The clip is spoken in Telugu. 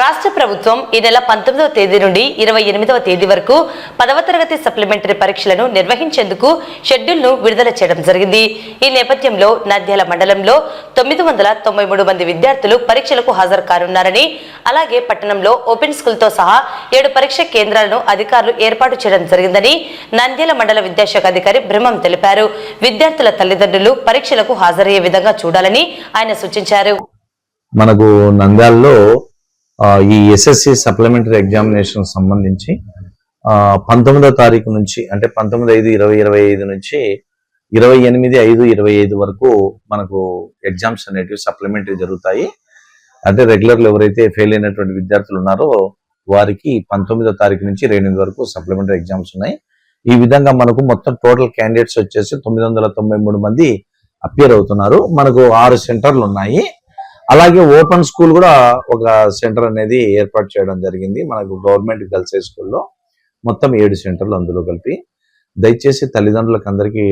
రాష్ట్ర ప్రభుత్వం ఈ నెల 19వ తేదీ నుండి 28వ తేదీ వరకు 10వ తరగతి సప్లిమెంటరీ పరీక్షలను నిర్వహించేందుకు షెడ్యూల్ను విడుదల చేయడం జరిగింది. ఈ నేపథ్యంలో నంద్యాల మండలంలో 993 మంది విద్యార్థులు పరీక్షలకు హాజరు కానున్నారని, అలాగే పట్టణంలో ఓపెన్ స్కూల్తో సహా 7 పరీక్ష కేంద్రాలను అధికారులు ఏర్పాటు చేయడం జరిగిందని నంద్యాల మండల విద్యాశాఖ అధికారి బ్రహ్మం తెలిపారు. విద్యార్థుల తల్లిదండ్రులు పరీక్షలకు హాజరయ్యే విధంగా చూడాలని ఆయన సూచించారు. మనకు నంద్యాలలో ఈ ఎస్ఎస్సి సప్లిమెంటరీ ఎగ్జామినేషన్ సంబంధించి 19వ తారీఖు నుంచి అంటే 19/5/2025 నుంచి 28/5/25 వరకు మనకు ఎగ్జామ్స్ అనేటివి సప్లిమెంటరీ జరుగుతాయి. అంటే రెగ్యులర్లు ఎవరైతే ఫెయిల్ అయినటువంటి విద్యార్థులు ఉన్నారో వారికి 19వ తారీఖు నుంచి 28 వరకు సప్లిమెంటరీ ఎగ్జామ్స్ ఉన్నాయి. ఈ విధంగా మనకు మొత్తం టోటల్ క్యాండిడేట్స్ వచ్చేసి 993 మంది అపియర్ అవుతున్నారు. మనకు 6 సెంటర్లు ఉన్నాయి. అలాగే ఓపెన్ స్కూల్ కూడా ఒక సెంటర్ అనేది ఏర్పాటు చేయడం జరిగింది. మనకు గవర్నమెంట్ గర్ల్స్ హై స్కూల్లో మొత్తం 7 సెంటర్లు అందులో కలిపి. దయచేసి తల్లిదండ్రులకు అందరికీ